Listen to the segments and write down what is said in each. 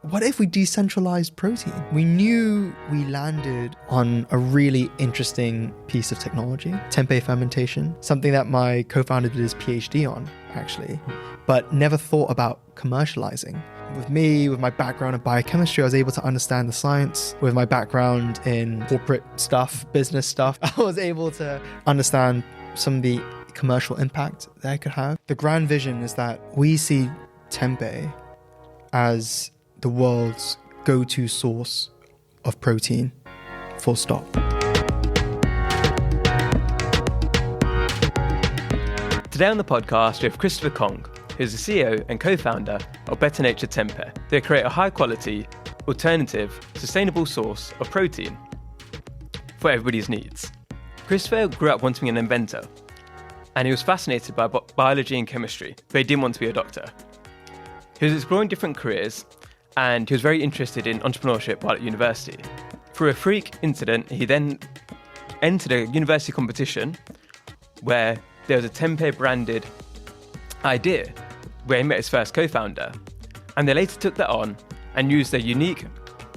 what if we decentralized protein? We knew we landed on a really interesting piece of technology, tempeh fermentation, something that my co-founder did his PhD on, actually, but never thought about commercializing. With me, with my background in biochemistry, I was able to understand the science. With my background in corporate stuff, business stuff, I was able to understand some of the commercial impact that I could have. The grand vision is that we see tempeh as the world's go-to source of protein, full stop. Today on the podcast, we have Christopher Kong, who's the CEO and co-founder of Better Nature Tempeh. They create a high-quality, alternative, sustainable source of protein for everybody's needs. Christopher grew up wanting to be an inventor, and he was fascinated by biology and chemistry, but he didn't want to be a doctor. He was exploring different careers, and he was very interested in entrepreneurship while at university. Through a freak incident, he then entered a university competition where there was a tempeh branded idea where he met his first co-founder, and they later took that on and used their unique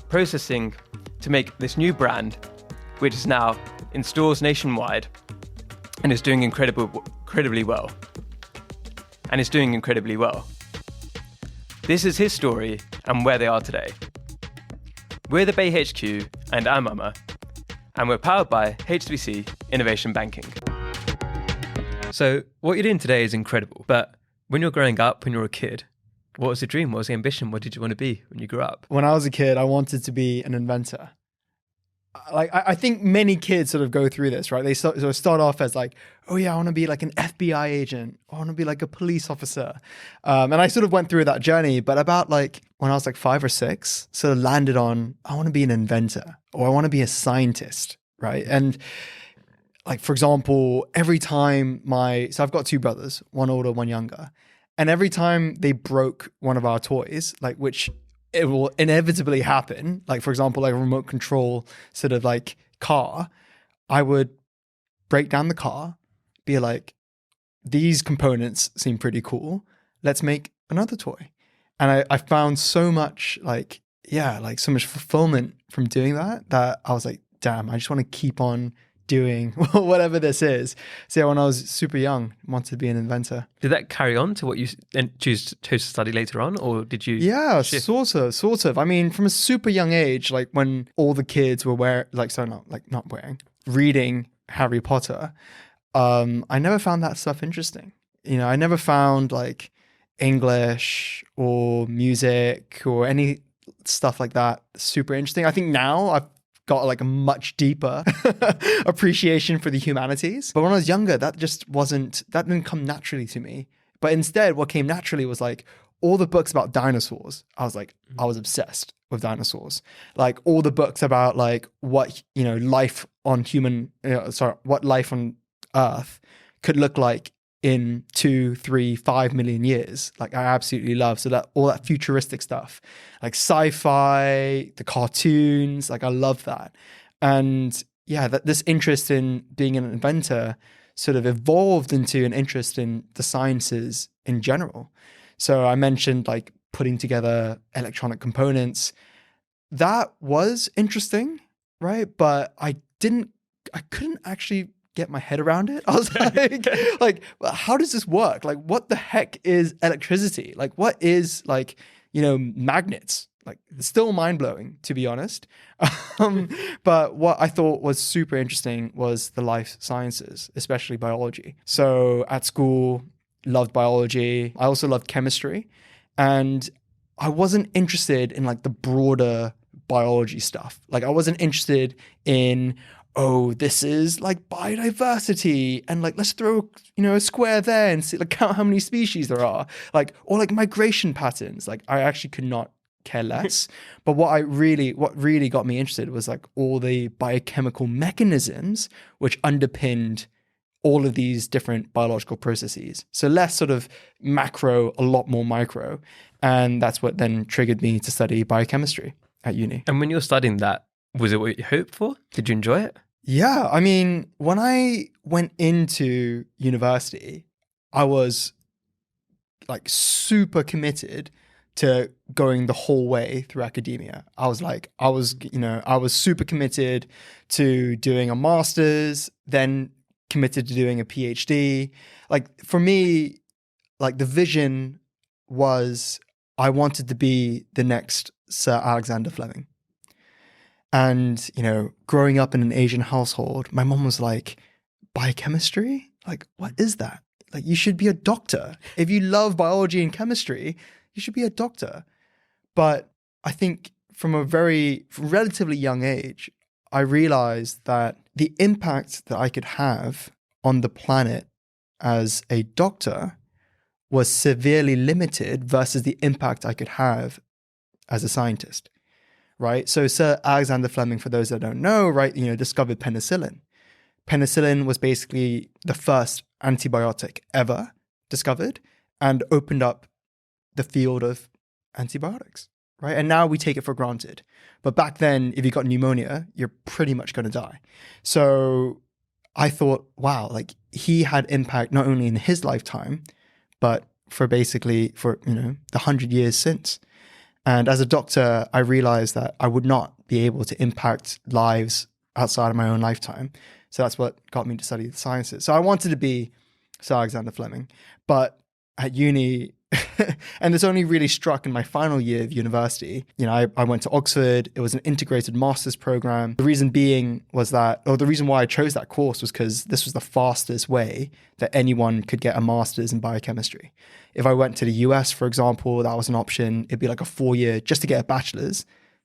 processing to make this new brand, which is now in stores nationwide and is doing incredibly well. This is his story and where they are today. We're the Bay HQ and I'm Mama, and we're powered by HSBC Innovation Banking. So what you're doing today is incredible, but when you're growing up, when you're a kid, what was the dream? What was the ambition? What did you want to be when you grew up? When I was a kid, I wanted to be an inventor. I think many kids sort of go through this, right? They sort of start off as like, oh yeah, I want to be like an FBI agent. I want to be like a police officer. And I sort of went through that journey, but about like when I was like 5 or 6, sort of landed on, I want to be an inventor or I want to be a scientist, right? And like, for example, every time so I've got 2 brothers, one older, one younger. And every time they broke one of our toys, like which it will inevitably happen, like for example, like a remote control sort of like car, I would break down the car, be like, these components seem pretty cool. Let's make another toy. And I found so much so much fulfillment from doing that I was like, damn, I just want to keep on doing whatever this is. So yeah, when I was super young, I wanted to be an inventor. Did that carry on to what you chose to study later on, or did you? Yeah, shift? sort of. I mean, from a super young age, like when all the kids were reading Harry Potter, I never found that stuff interesting. You know, I never found like English or music or any stuff like that super interesting. I think now I've got like a much deeper appreciation for the humanities. But when I was younger, that didn't come naturally to me. But instead, what came naturally was like all the books about dinosaurs. I was obsessed with dinosaurs. Like all the books about like what, life on what life on Earth could look like in 2, 3, 5 million years. Like I absolutely love. So that all that futuristic stuff, like sci-fi, the cartoons, like I love that. And yeah, this interest in being an inventor sort of evolved into an interest in the sciences in general. So I mentioned like putting together electronic components. That was interesting, right? But I couldn't actually get my head around it. I was like, how does this work? Like, what the heck is electricity? Like, what is magnets? Like, it's still mind blowing, to be honest. But what I thought was super interesting was the life sciences, especially biology. So at school, loved biology. I also loved chemistry, and I wasn't interested in like the broader biology stuff. Like, I wasn't interested in, oh, this is like biodiversity and like let's throw a square there and see, like, count how many species there are, like, or like migration patterns. Like I actually could not care less. But what really got me interested was like all the biochemical mechanisms which underpinned all of these different biological processes. So less sort of macro, a lot more micro. And that's what then triggered me to study biochemistry at uni. And when you were studying that, was it what you hoped for? Did you enjoy it? Yeah, I mean, when I went into university, I was like super committed to going the whole way through academia. I was super committed to doing a master's, then committed to doing a PhD. Like for me, like the vision was I wanted to be the next Sir Alexander Fleming. And, growing up in an Asian household, my mom was like, biochemistry? Like, what is that? Like, you should be a doctor. If you love biology and chemistry, you should be a doctor. But I think from relatively young age, I realized that the impact that I could have on the planet as a doctor was severely limited versus the impact I could have as a scientist, right? So Sir Alexander Fleming, for those that don't know, right, discovered penicillin. Penicillin was basically the first antibiotic ever discovered and opened up the field of antibiotics, right? And now we take it for granted. But back then, if you got pneumonia, you're pretty much going to die. So I thought, wow, like he had impact not only in his lifetime, but for the 100 years since. And as a doctor, I realized that I would not be able to impact lives outside of my own lifetime. So that's what got me to study the sciences. So I wanted to be Sir Alexander Fleming, but at uni, and this only really struck in my final year of university. I went to Oxford. It was an integrated master's program. The reason why I chose that course was because this was the fastest way that anyone could get a master's in biochemistry. If I went to the US, for example, that was an option. It'd be like a 4-year just to get a bachelor's,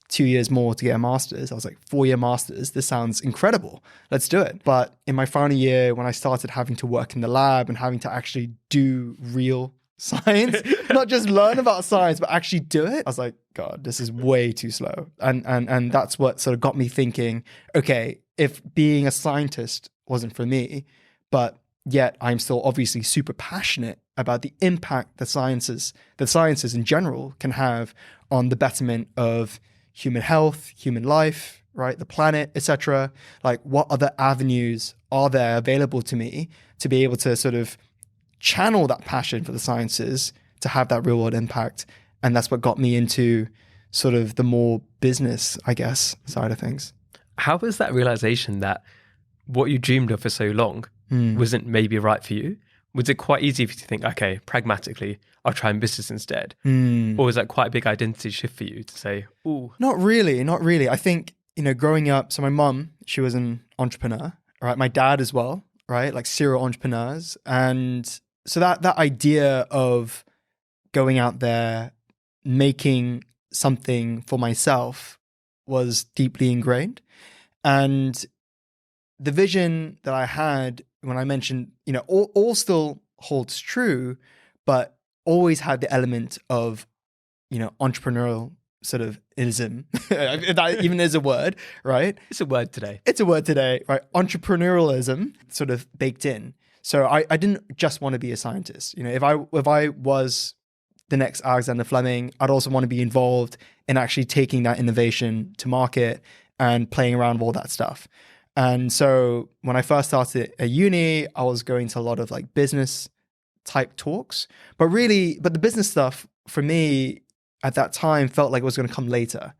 2 years more to get a master's. I was like, 4-year master's, this sounds incredible. Let's do it. But in my final year, when I started having to work in the lab and having to actually do real science, not just learn about science, but actually do it, I was like, God, this is way too slow. And that's what sort of got me thinking, okay, if being a scientist wasn't for me, but yet I'm still obviously super passionate about the impact that sciences in general can have on the betterment of human health, human life, right, the planet, etc. Like, what other avenues are there available to me to be able to sort of channel that passion for the sciences to have that real world impact? And that's what got me into sort of the more business, I guess, side of things. How was that realization that what you dreamed of for so long wasn't maybe right for you? Was it quite easy for you to think, okay, pragmatically, I'll try in business instead? Or was that quite a big identity shift for you to say, ooh? Not really. I think, growing up, so my mum, she was an entrepreneur, right? My dad as well, right? Like serial entrepreneurs. And so that idea of going out there, making something for myself was deeply ingrained. And the vision that I had when I mentioned, all still holds true, but always had the element of, entrepreneurial sort of ism. That even is a word, right? It's a word today. Right? Entrepreneurialism sort of baked in. So I didn't just want to be a scientist. If I was the next Alexander Fleming, I'd also want to be involved in actually taking that innovation to market and playing around with all that stuff. And so when I first started at uni, I was going to a lot of like business type talks, but the business stuff for me at that time felt like it was going to come later.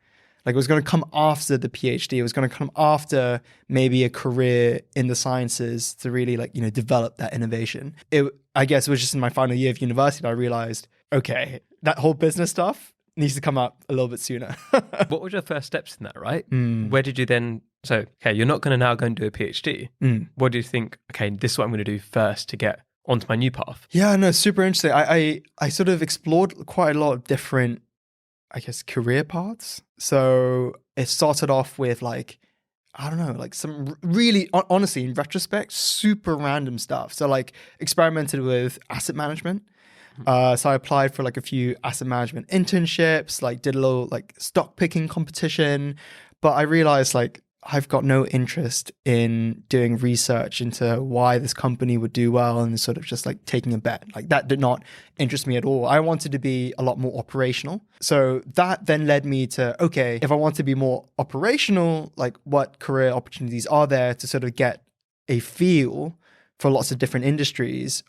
Like it was going to come after the PhD. It was going to come after maybe a career in the sciences to really develop that innovation. I guess it was just in my final year of university that I realized, okay, that whole business stuff needs to come up a little bit sooner. What were your first steps in that, right? Where did you then... So, okay, you're not going to now go and do a PhD. What do you think, okay, this is what I'm going to do first to get onto my new path? Yeah, no, super interesting. I sort of explored quite a lot of different, I guess, career paths. So it started off with some really, honestly, in retrospect, super random stuff. So experimented with asset management. So I applied for a few asset management internships, did a little stock picking competition, but I realized I've got no interest in doing research into why this company would do well and sort of just taking a bet. That did not interest me at all. I wanted to be a lot more operational. So that then led me to, okay, if I want to be more operational, what career opportunities are there to sort of get a feel for lots of different industries?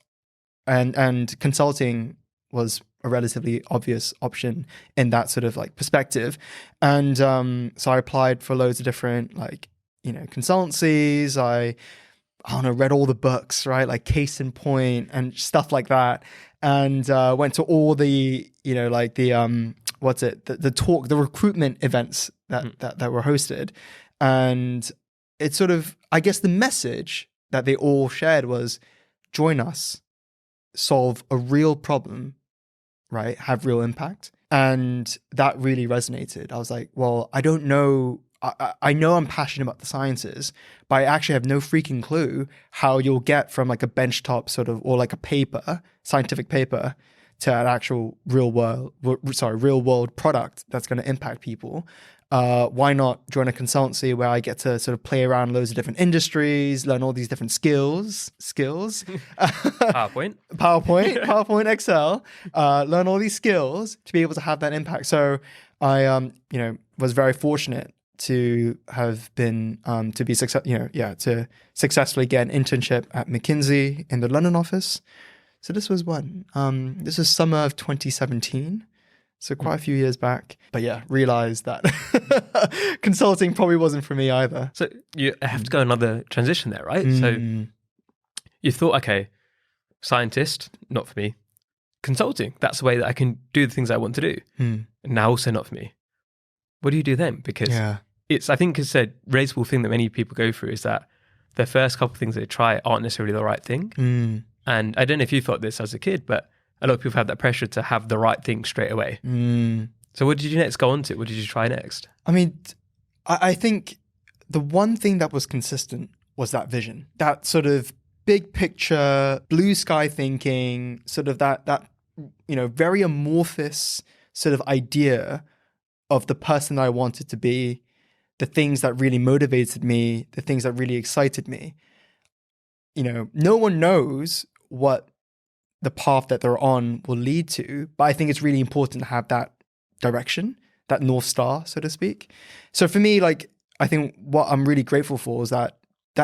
And consulting was a relatively obvious option in that sort of like perspective. And so I applied for loads of different like, consultancies. I don't know, read all the books, right? Like Case in Point and stuff like that. And went to all the, like the, the talk, the recruitment events that were hosted. And it's sort of, I guess the message that they all shared was, join us, solve a real problem, right? Have real impact. And that really resonated. I was like, well, I don't know. I know I'm passionate about the sciences, but I actually have no freaking clue how you'll get from like a benchtop sort of, or like a scientific paper, to an actual real world product that's going to impact people. Why not join a consultancy where I get to sort of play around loads of different industries, learn all these different skills, PowerPoint, Excel, learn all these skills to be able to have that impact. So I, was very fortunate to have been, to successfully get an internship at McKinsey in the London office. So this was this was summer of 2017. So quite a few years back. But yeah, realized that consulting probably wasn't for me either. So you have to go another transition there, right? So you thought, okay, scientist, not for me. Consulting, that's the way that I can do the things I want to do. Now also not for me. What do you do then? Because I think it's a raisable thing that many people go through, is that the first couple of things they try aren't necessarily the right thing. And I don't know if you thought this as a kid, but a lot of people have that pressure to have the right thing straight away. So what did you next go on to? What did you try next? I mean, I think the one thing that was consistent was that vision, that sort of big picture, blue sky thinking, sort of that very amorphous sort of idea of the person that I wanted to be, the things that really motivated me, the things that really excited me. No one knows what the path that they're on will lead to, but I think it's really important to have that direction, that North Star, so to speak. So for me, like, I think what I'm really grateful for is that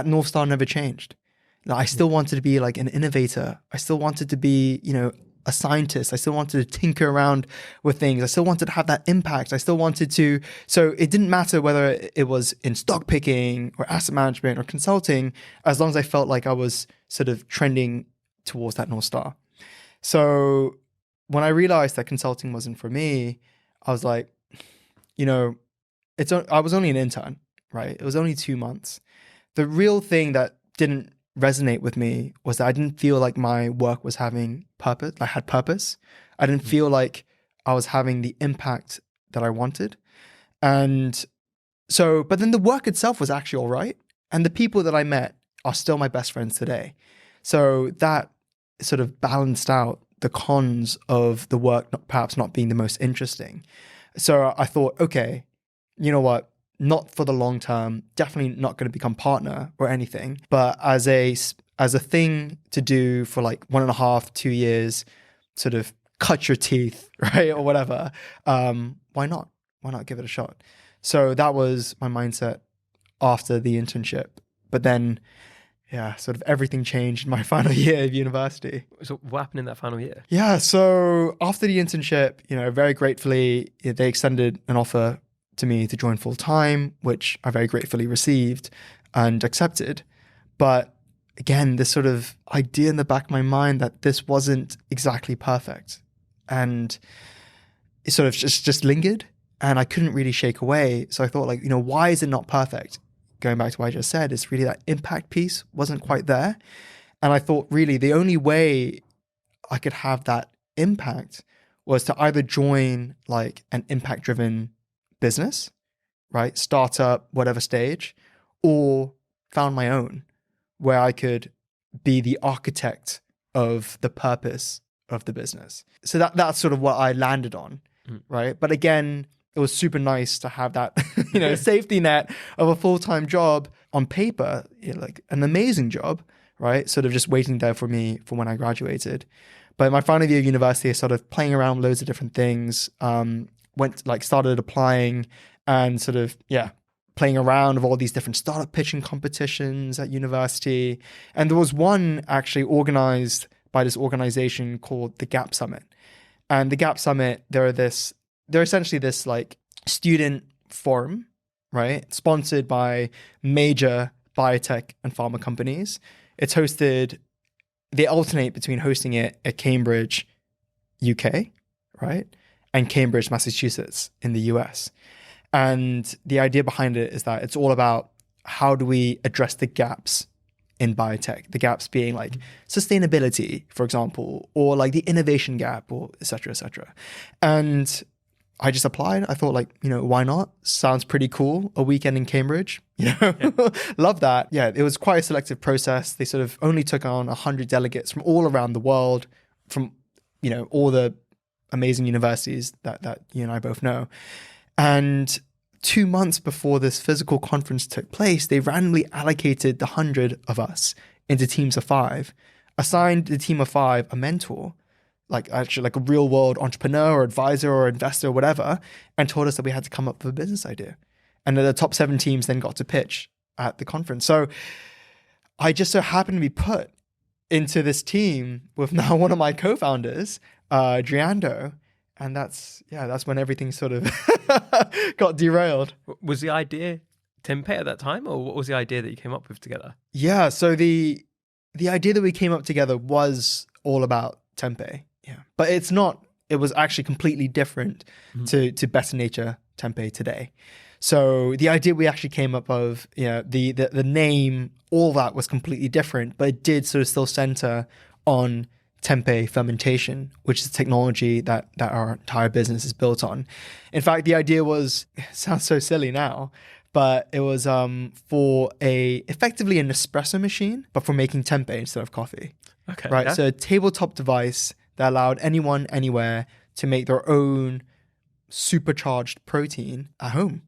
North Star never changed. Like, I still wanted to be like an innovator. I still wanted to be, a scientist. I still wanted to tinker around with things. I still wanted to have that impact. I still wanted to, so it didn't matter whether it was in stock picking or asset management or consulting, as long as I felt like I was sort of trending towards that North Star. So when I realized that consulting wasn't for me, I was like, I was only an intern, right? It was only 2 months. The real thing that didn't resonate with me was that I didn't feel like my work was having purpose. I had purpose. I didn't feel like I was having the impact that I wanted. And so, but then the work itself was actually all right. And the people that I met are still my best friends today. So that sort of balanced out the cons of the work perhaps not being the most interesting. So I thought, okay, you know what? Not for the long term, definitely not going to become partner or anything, but as a thing to do for like 1.5, 2 years, sort of cut your teeth, right? Or whatever. Why not? Why not give it a shot? So that was my mindset after the internship. But then, yeah, sort of everything changed in my final year of university. So what happened in that final year? Yeah, so after the internship, very gratefully, they extended an offer to me to join full time, which I very gratefully received and accepted. But again, this sort of idea in the back of my mind that this wasn't exactly perfect. And it sort of just lingered and I couldn't really shake away. So I thought like, why is it not perfect? Going back to what I just said, it's really that impact piece wasn't quite there. And I thought really the only way I could have that impact was to either join like an impact driven business, right? Startup, whatever stage, or found my own where I could be the architect of the purpose of the business. So that's sort of what I landed on, right? But again, it was super nice to have that, safety net of a full-time job on paper, like an amazing job, right? Sort of just waiting there for me for when I graduated. But in my final year of university, I started playing around with loads of different things, started applying and sort of, playing around with all these different startup pitching competitions at university. And there was one actually organized by this organization called the Gap Summit. And the Gap Summit, they're essentially this like student forum, right? Sponsored by major biotech and pharma companies. It's hosted, they alternate between hosting it at Cambridge, UK, right? And Cambridge, Massachusetts in the US. And the idea behind it is that it's all about how do we address the gaps in biotech, the gaps being like sustainability, for example, or like the innovation gap, or et cetera, et cetera. And I just applied. I thought, like, why not? Sounds pretty cool. A weekend in Cambridge, love that. Yeah, it was quite a selective process. They sort of only took on 100 delegates from all around the world, from, all the amazing universities that you and I both know. And 2 months before this physical conference took place, they randomly allocated the 100 of us into teams of 5, assigned the team of 5 a mentor, like actually like a real world entrepreneur or advisor or investor or whatever, and told us that we had to come up with a business idea. And then the top 7 teams then got to pitch at the conference. So I just so happened to be put into this team with now one of my co-founders, Driando. And that's when everything sort of got derailed. Was the idea tempeh at that time, or what was the idea that you came up with together? Yeah, so the idea that we came up together was all about tempeh. Yeah, but it was actually completely different to Better Nature Tempeh today. So the idea we actually came up with, the name, all that was completely different, but it did sort of still center on tempeh fermentation, which is a technology that our entire business is built on. In fact, the idea was, it sounds so silly now, but it was for effectively an espresso machine, but for making tempeh instead of coffee. Okay. Right. Yeah. So a tabletop device that allowed anyone, anywhere to make their own supercharged protein at home.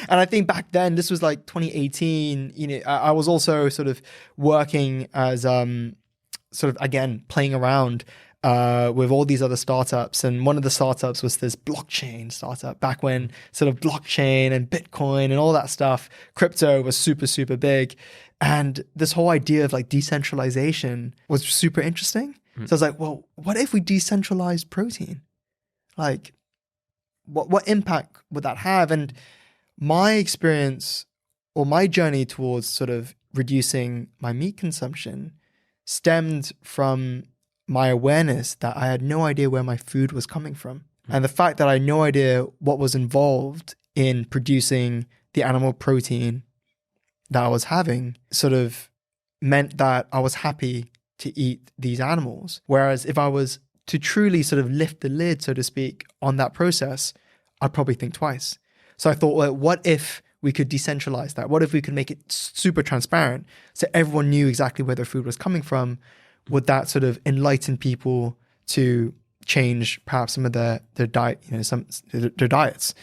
And I think back then, this was like 2018, I was also sort of working as sort of, again, playing around with all these other startups. And one of the startups was this blockchain startup back when sort of blockchain and Bitcoin and all that stuff, crypto was super, super big. And this whole idea of like decentralization was super interesting. So I was like, well, what if we decentralized protein? Like, what impact would that have? And my experience or my journey towards sort of reducing my meat consumption stemmed from my awareness that I had no idea where my food was coming from. And the fact that I had no idea what was involved in producing the animal protein that I was having sort of meant that I was happy to eat these animals. Whereas if I was to truly sort of lift the lid, so to speak, on that process, I'd probably think twice. So I thought, well, what if we could decentralize that? What if we could make it super transparent so everyone knew exactly where their food was coming from? Would that sort of enlighten people to change perhaps some of their diet, their diets?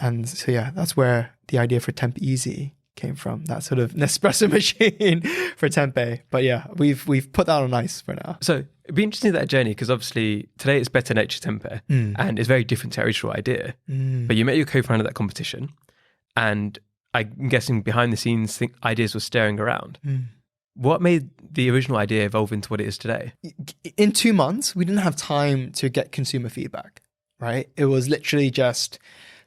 And so, yeah, that's where the idea for Tempeh Easy came from, that sort of Nespresso machine for tempeh. But yeah, we've put that on ice for now. So it'd be interesting that journey, because obviously today it's Better Nature Tempeh and it's very different to our original idea. But you met your co-founder at that competition, and I'm guessing behind the scenes ideas were stirring around. What made the original idea evolve into what it is today? In 2 months, we didn't have time to get consumer feedback, right? It was literally just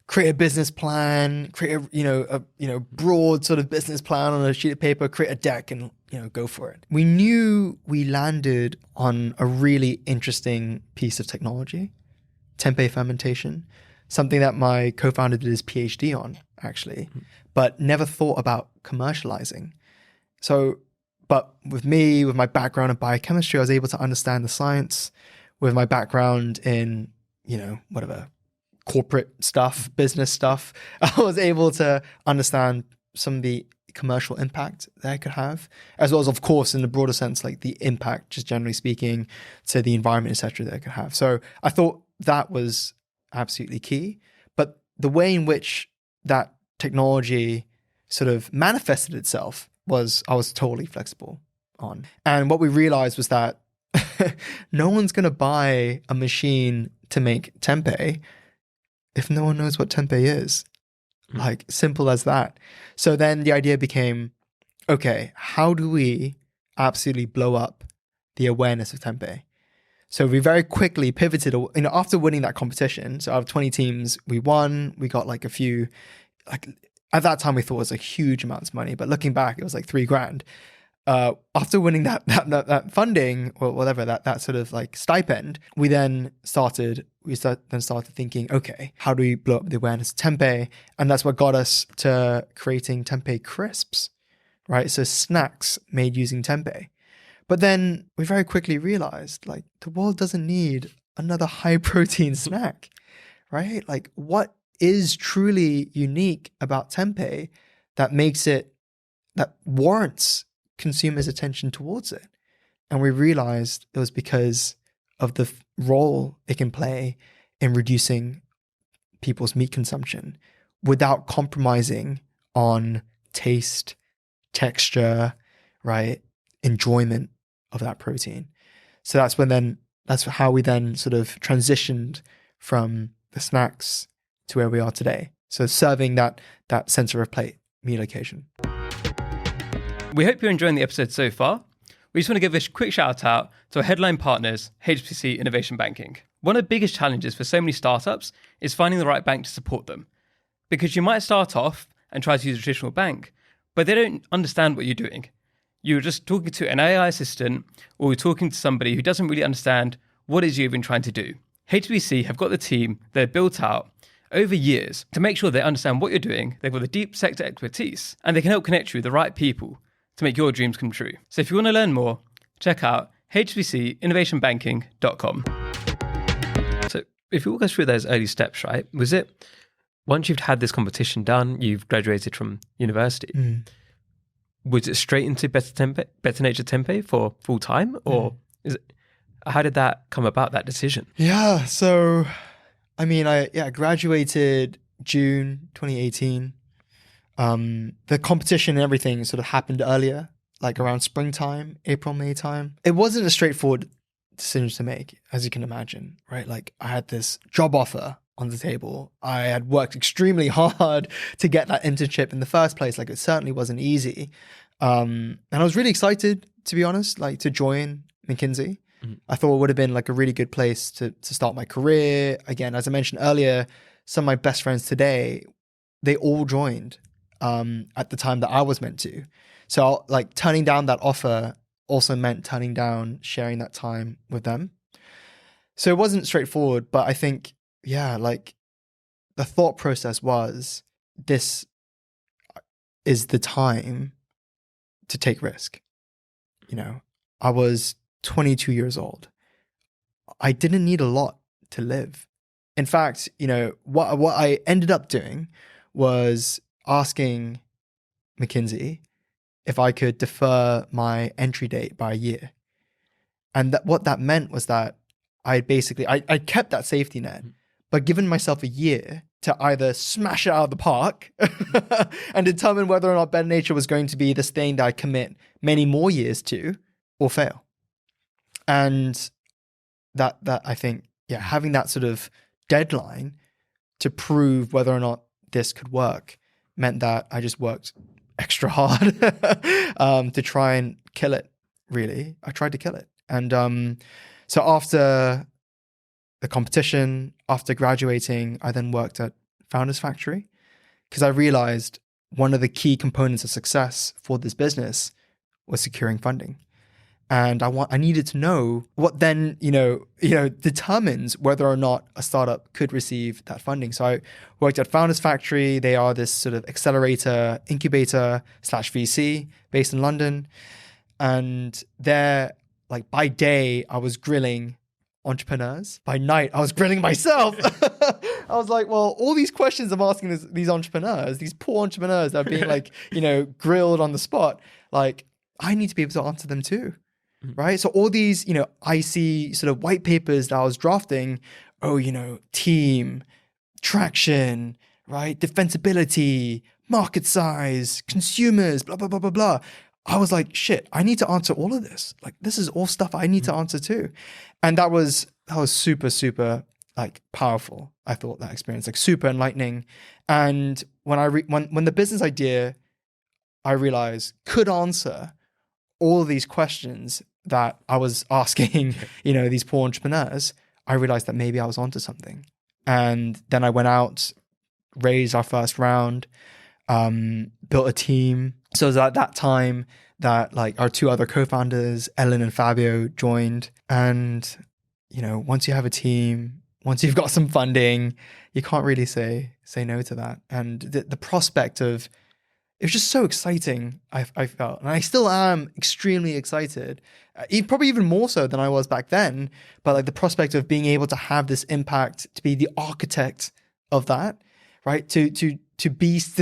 create a business plan, create a broad sort of business plan on a sheet of paper, create a deck, and go for it. We knew we landed on a really interesting piece of technology, tempeh fermentation, something that my co-founder did his PhD on, actually, but never thought about commercializing. So, but with me, with my background in biochemistry, I was able to understand the science. With my background in, whatever, corporate stuff, business stuff, I was able to understand some of the commercial impact that I could have, as well as, of course, in the broader sense, like the impact, just generally speaking, to the environment, etc., that I could have. So I thought that was absolutely key. But the way in which that technology sort of manifested itself was I was totally flexible on. And what we realized was that no one's going to buy a machine to make tempeh if no one knows what tempeh is. Like, simple as that. So then the idea became, okay, how do we absolutely blow up the awareness of tempeh? So we very quickly pivoted, after winning that competition. So out of 20 teams, we won. We got like a few, like at that time we thought it was a huge amount of money, but looking back, it was like $3,000. After winning that funding or whatever, that sort of like stipend, we then started thinking, okay, how do we blow up the awareness of tempeh? And that's what got us to creating tempeh crisps, right? So snacks made using tempeh. But then we very quickly realized, like, the world doesn't need another high protein snack, right? Like, what is truly unique about tempeh that warrants consumers' attention towards it? And we realized it was because of the role it can play in reducing people's meat consumption without compromising on taste, texture, right? Enjoyment of that protein. So that's how we then sort of transitioned from the snacks to where we are today. So serving that center of plate meal occasion. We hope you're enjoying the episode so far. We just want to give a quick shout out to our headline partners, HSBC Innovation Banking. One of the biggest challenges for so many startups is finding the right bank to support them. Because you might start off and try to use a traditional bank, but they don't understand what you're doing. You're just talking to an AI assistant, or you're talking to somebody who doesn't really understand what it is you've been trying to do. HSBC have got the team they've built out over years to make sure they understand what you're doing. They've got the deep sector expertise, and they can help connect you with the right people to make your dreams come true. So if you want to learn more, check out hsbcinnovationbanking.com. So if you walk us through those early steps, right? Was it once you've had this competition done, you've graduated from university, was it straight into Better Nature Tempeh for full time, or how did that come about, that decision? Yeah, so I mean, I graduated June 2018. The competition and everything sort of happened earlier, like around springtime, April, May time. It wasn't a straightforward decision to make, as you can imagine, right? Like, I had this job offer on the table. I had worked extremely hard to get that internship in the first place. Like, it certainly wasn't easy. And I was really excited, to be honest, like, to join McKinsey. I thought it would have been like a really good place to start my career. Again, as I mentioned earlier, some of my best friends today, they all joined at the time that I was meant to. So like turning down that offer also meant turning down sharing that time with them. So it wasn't straightforward, but I think, like the thought process was, this is the time to take risk. I was 22 years old. I didn't need a lot to live. In fact, what I ended up doing was asking McKinsey if I could defer my entry date by a year. And what that meant was that I kept that safety net, but given myself a year to either smash it out of the park and determine whether or not Better Nature was going to be this thing that I commit many more years to, or fail. And that I think, having that sort of deadline to prove whether or not this could work meant that I just worked extra hard to try and kill it, really. I tried to kill it. And so after the competition, after graduating, I then worked at Founders Factory, because I realized one of the key components of success for this business was securing funding. And I needed to know what then, determines whether or not a startup could receive that funding. So I worked at Founders Factory. They are this sort of accelerator, incubator / VC based in London. And there, like, by day, I was grilling entrepreneurs. By night, I was grilling myself. I was like, well, all these questions I'm asking these entrepreneurs, these poor entrepreneurs that are being grilled on the spot, like, I need to be able to answer them too. Right. So all these, icy sort of white papers that I was drafting, team, traction, right? Defensibility, market size, consumers, blah, blah, blah, blah, blah. I was like, shit, I need to answer all of this. Like, this is all stuff I need to answer too. And that was super, super like powerful. I thought that experience, like, super enlightening. And when the business idea I realized could answer all of these questions that I was asking, these poor entrepreneurs, I realized that maybe I was onto something. And then I went out, raised our first round, built a team. So it was at that time that like our two other co-founders, Ellen and Fabio, joined. And, once you have a team, once you've got some funding, you can't really say no to that. And the prospect of, it was just so exciting, I felt. And I still am extremely excited, probably even more so than I was back then. But like the prospect of being able to have this impact, to be the architect of that, right? To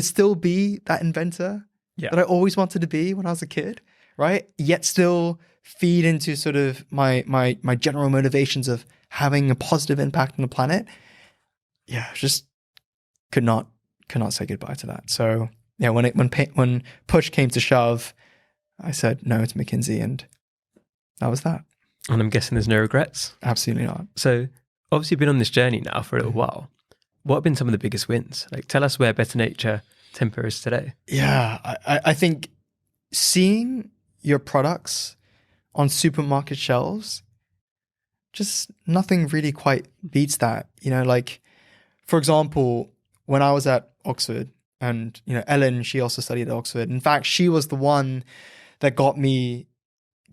still be that inventor that I always wanted to be when I was a kid, right? Yet still feed into sort of my general motivations of having a positive impact on the planet. Yeah, just could not say goodbye to that. So yeah, when push came to shove, I said no to McKinsey, and that was that. And I'm guessing there's no regrets? Absolutely not. So obviously you've been on this journey now for a little while. What have been some of the biggest wins? Like, tell us where Better Nature Tempeh is today. Yeah, I think seeing your products on supermarket shelves, just nothing really quite beats that. Like, for example, when I was at Oxford, and, Ellen, she also studied at Oxford. In fact, she was the one that got me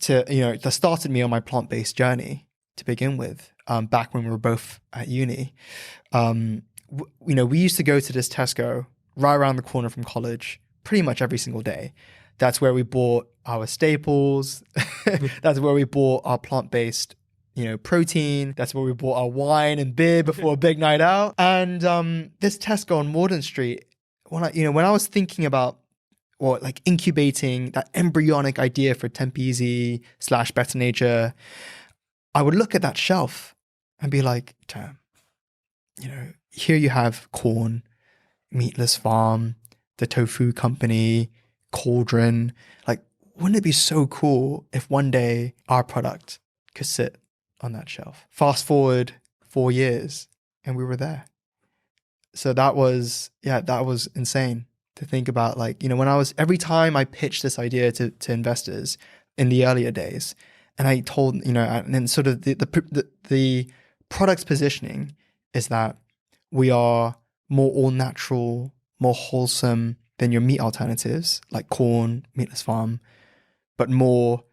to, that started me on my plant-based journey to begin with, back when we were both at uni. We used to go to this Tesco right around the corner from college pretty much every single day. That's where we bought our staples. That's where we bought our plant-based protein. That's where we bought our wine and beer before a big night out. And this Tesco on Morden Street, when I was thinking about incubating that embryonic idea for Tempeh / Better Nature, I would look at that shelf and be like, damn, here you have Corn, Meatless Farm, the tofu company, Cauldron. Like, wouldn't it be so cool if one day our product could sit on that shelf? Fast forward 4 years and we were there. So that was insane to think about. Like, every time I pitched this idea to investors in the earlier days, and I told, and then sort of the product's positioning is that we are more all natural, more wholesome than your meat alternatives like Corn, Meatless Farm, but more,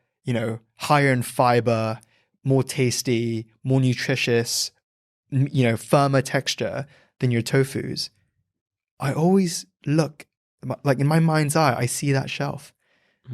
higher in fiber, more tasty, more nutritious, firmer texture than your tofus. I always look, like in my mind's eye, I see that shelf.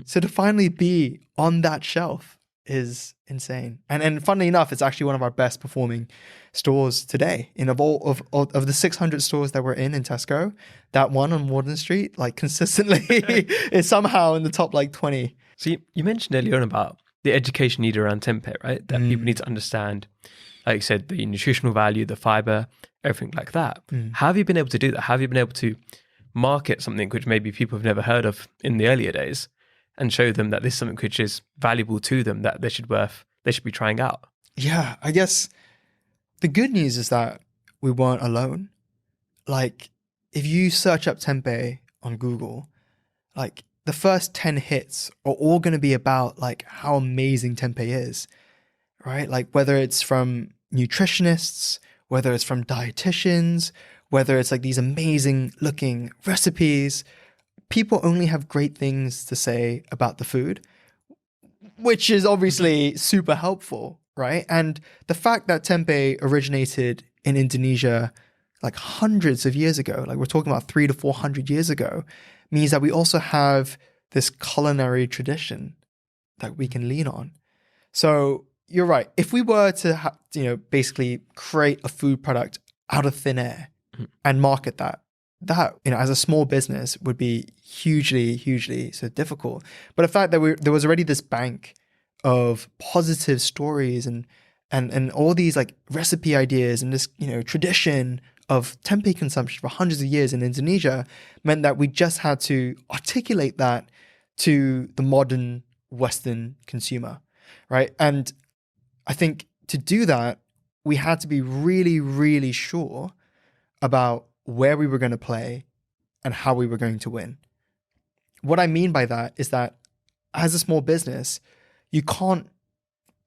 So to finally be on that shelf is insane. And funnily enough, it's actually one of our best performing stores today. Of the 600 stores that we're in Tesco, that one on Morden Street, like consistently is somehow in the top 20. So you mentioned earlier on about the education needed around tempeh, right? That people need to understand, like you said, the nutritional value, the fiber, everything like that. How have you been able to do that? How have you been able to market something which maybe people have never heard of in the earlier days and show them that this is something which is valuable to them, that they should be trying out? Yeah, I guess the good news is that we weren't alone. Like, if you search up tempeh on Google, like the first 10 hits are all going to be about like how amazing tempeh is, right? Like whether it's from nutritionists, whether it's from dietitians, whether it's like these amazing looking recipes, people only have great things to say about the food, which is obviously super helpful, right? And the fact that tempeh originated in Indonesia like hundreds of years ago, like we're talking about 300 to 400 years ago, means that we also have this culinary tradition that we can lean on. So you're right. If we were to, basically create a food product out of thin air and market that, as a small business would be hugely so difficult. But the fact that there was already this bank of positive stories and all these like recipe ideas and this, tradition of tempeh consumption for hundreds of years in Indonesia meant that we just had to articulate that to the modern Western consumer, right? And I think to do that, we had to be really, really sure about where we were going to play and how we were going to win. What I mean by that is that as a small business, you can't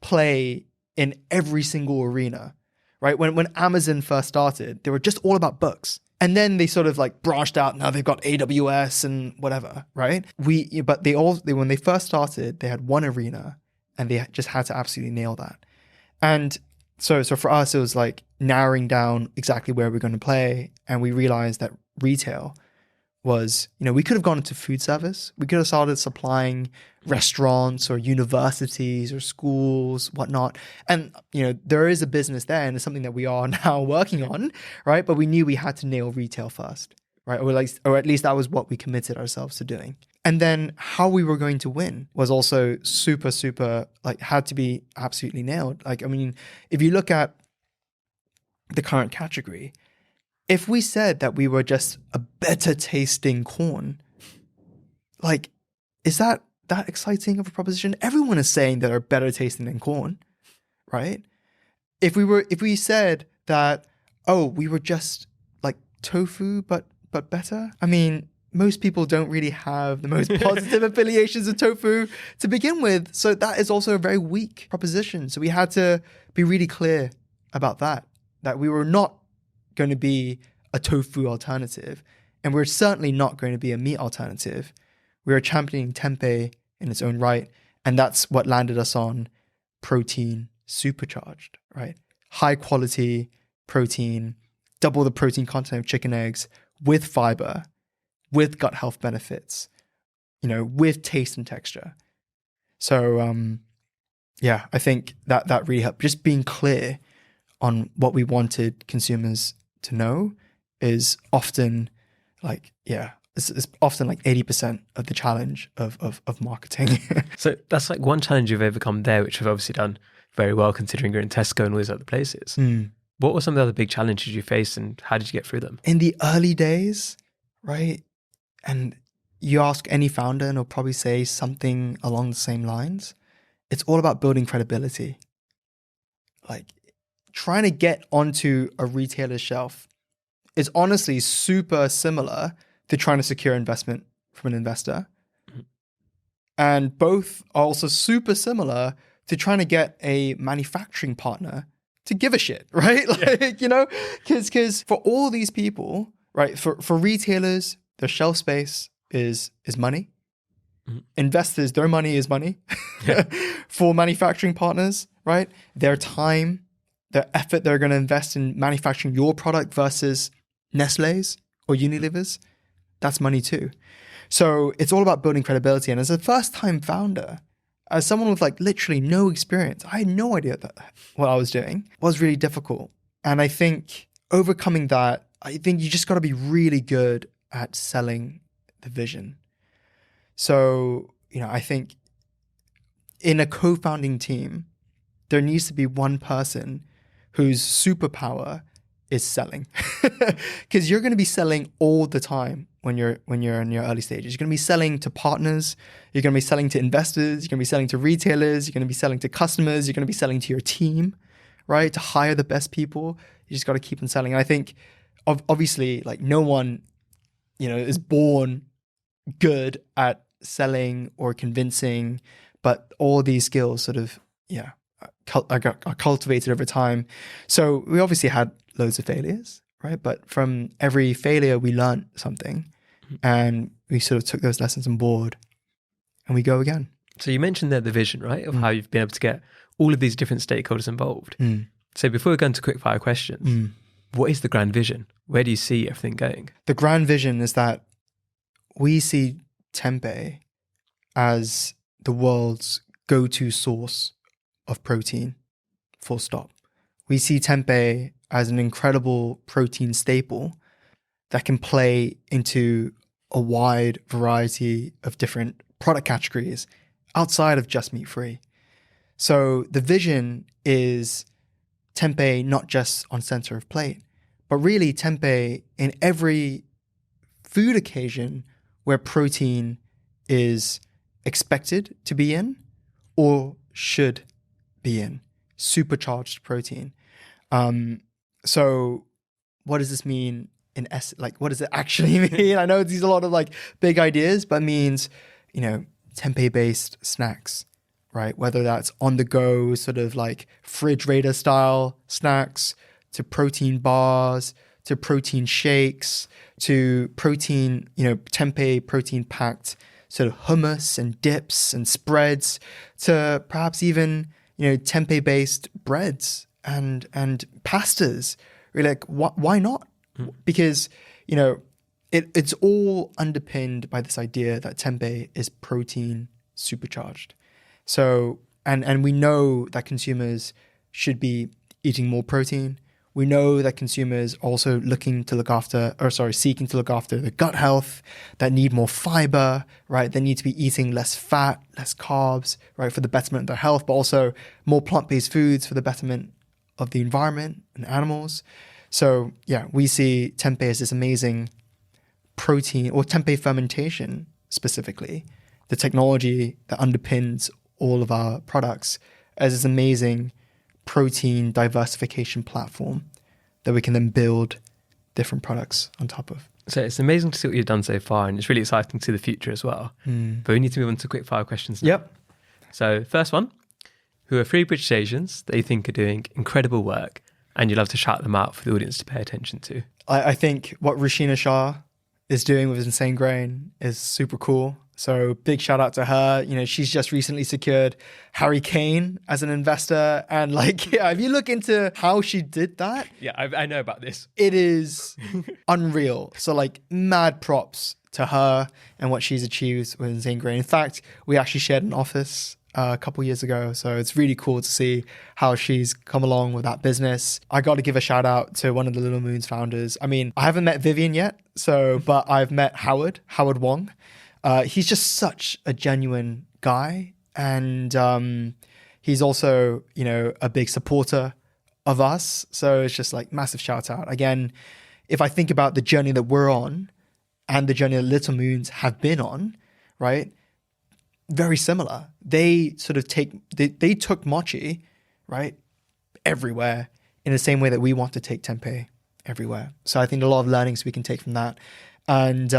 play in every single arena, right? When Amazon first started, they were just all about books. And then they sort of like branched out. Now they've got AWS and whatever, right? But when they first started, they had one arena and they just had to absolutely nail that. And so for us, it was like narrowing down exactly where we're going to play. And we realized that retail was, we could have gone into food service. We could have started supplying restaurants or universities or schools, whatnot. And, there is a business there and it's something that we are now working on, right? But we knew we had to nail retail first, right? Or at least that was what we committed ourselves to doing. And then how we were going to win was also super, super, had to be absolutely nailed. If you look at the current category, if we said that we were just a better tasting corn, is that exciting of a proposition? Everyone is saying that are better tasting than corn, right? If we said that, we were just like tofu, but better. Most people don't really have the most positive affiliations of tofu to begin with. So that is also a very weak proposition. So we had to be really clear about that we were not going to be a tofu alternative. And we're certainly not going to be a meat alternative. We are championing tempeh in its own right. And that's what landed us on protein supercharged, right? High quality protein, double the protein content of chicken eggs with fiber, with gut health benefits, with taste and texture. So, I think that really helped. Just being clear on what we wanted consumers to know is often it's often like 80% of the challenge of marketing. So that's like one challenge you've overcome there, which you've obviously done very well considering you're in Tesco and all these other places. What were some of the other big challenges you faced and how did you get through them? In the early days, right? And you ask any founder and they'll probably say something along the same lines. It's all about building credibility. Trying to get onto a retailer's shelf is honestly super similar to trying to secure investment from an investor. And both are also super similar to trying to get a manufacturing partner to give a shit, right? Because for all these people, right, for retailers, their shelf space is money. Investors, their money is money. For manufacturing partners, right, their time, their effort they're going to invest in manufacturing your product versus Nestle's or Unilever's, that's money too. So it's all about building credibility. And as a first-time founder, as someone with literally no experience, I had no idea that what I was doing was really difficult. And I think overcoming that, I think you just got to be really good at selling the vision. So, I think in a co-founding team, there needs to be one person whose superpower is selling. Because you're going to be selling all the time when you're in your early stages. You're going to be selling to partners, you're going to be selling to investors, you're going to be selling to retailers, you're going to be selling to customers, you're going to be selling to your team, right? To hire the best people. You just got to keep on selling. And I think obviously no one, is born good at selling or convincing, but all these skills sort of, are cultivated over time. So we obviously had loads of failures, right? But from every failure, we learned something and we sort of took those lessons on board and we go again. So you mentioned there the vision, right? Of how you've been able to get all of these different stakeholders involved. So before we go into quick fire questions, what is the grand vision? Where do you see everything going? The grand vision is that we see tempeh as the world's go-to source of protein, full stop. We see tempeh as an incredible protein staple that can play into a wide variety of different product categories outside of just meat-free. So the vision is tempeh not just on center of plate, but really tempeh in every food occasion where protein is expected to be in or should be in, supercharged protein. So what does this mean in what does it actually mean? I know these are a lot of big ideas, but it means, tempeh-based snacks, right? Whether that's on the go, sort of like refrigerator style snacks, to protein bars, to protein shakes, to protein, tempeh protein packed sort of hummus and dips and spreads, to perhaps even, tempeh based breads and pastas. Really, like, why not? Because, it's all underpinned by this idea that tempeh is protein supercharged. So, and we know that consumers should be eating more protein. We know that consumers are also seeking to look after their gut health, that need more fiber, right? They need to be eating less fat, less carbs, right? For the betterment of their health, but also more plant-based foods for the betterment of the environment and animals. So yeah, we see tempeh as this amazing protein, or tempeh fermentation specifically, the technology that underpins all of our products, as this amazing protein diversification platform that we can then build different products on top of. So it's amazing to see what you've done so far, and it's really exciting to see the future as well. But we need to move on to quick fire questions now. Yep. So first one, who are 3 British Asians that you think are doing incredible work and you'd love to shout them out for the audience to pay attention to? I think what Rashina Shah is doing with Insane Grain is super cool. So big shout out to her. She's just recently secured Harry Kane as an investor. And if you look into how she did that. Yeah, I know about this. It is unreal. So mad props to her and what she's achieved with Insane Grain. In fact, we actually shared an office a couple years ago. So it's really cool to see how she's come along with that business. I got to give a shout out to one of the Little Moons founders. I mean, I haven't met Vivian yet, but I've met Howard Wong. He's just such a genuine guy. And he's also, a big supporter of us. So it's just massive shout out. Again, if I think about the journey that we're on and the journey that Little Moons have been on, right? Very similar. They sort of they took mochi, right, everywhere in the same way that we want to take tempeh everywhere. So I think a lot of learnings we can take from that. And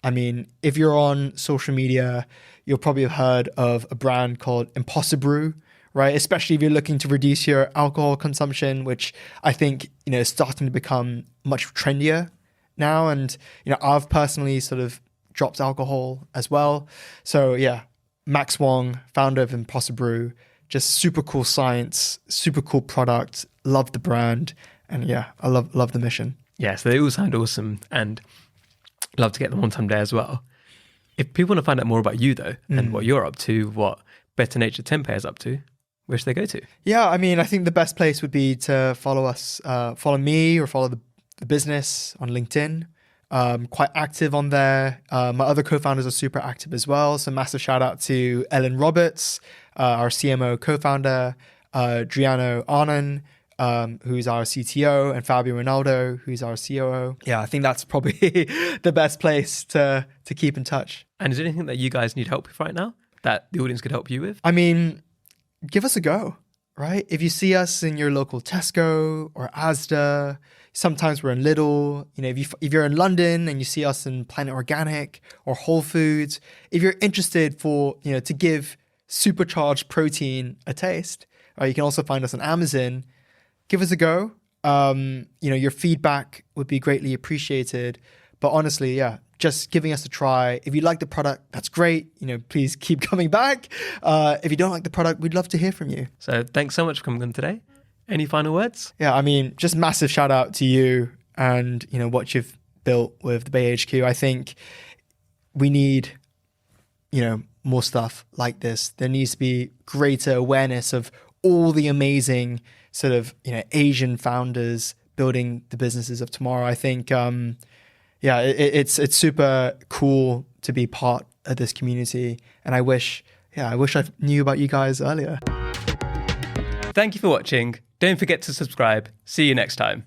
I mean, if you're on social media, you'll probably have heard of a brand called Impossible Brew, right? Especially if you're looking to reduce your alcohol consumption, which I think, is starting to become much trendier now. And, I've personally sort of dropped alcohol as well. So yeah, Max Wong, founder of Impossible Brew, just super cool science, super cool product, love the brand. And yeah, I love the mission. Yeah, so they all sound awesome and love to get them on someday as well. If people want to find out more about you though, and what you're up to, what Better Nature Tempeh is up to, where should they go to? Yeah, I mean, I think the best place would be to follow me or follow the business on LinkedIn. Quite active on there. My other co-founders are super active as well. So massive shout out to Ellen Roberts, our CMO co-founder, Driano Arnon, who's our CTO, and Fabio Ronaldo, who's our COO. Yeah, I think that's probably the best place to keep in touch. And is there anything that you guys need help with right now that the audience could help you with? I mean, give us a go, right? If you see us in your local Tesco or Asda, sometimes we're in Lidl. If you're in London and you see us in Planet Organic or Whole Foods, if you're interested to give supercharged protein a taste, you can also find us on Amazon. Give us a go. Your feedback would be greatly appreciated. But honestly, yeah, just giving us a try. If you like the product, that's great. Please keep coming back. If you don't like the product, we'd love to hear from you. So thanks so much for coming on today. Any final words? Yeah, I mean, just massive shout out to you and, what you've built with the Bay HQ. I think we need, more stuff like this. There needs to be greater awareness of all the amazing sort of, Asian founders building the businesses of tomorrow. I think, it's super cool to be part of this community. And I wish I knew about you guys earlier. Thank you for watching. Don't forget to subscribe. See you next time.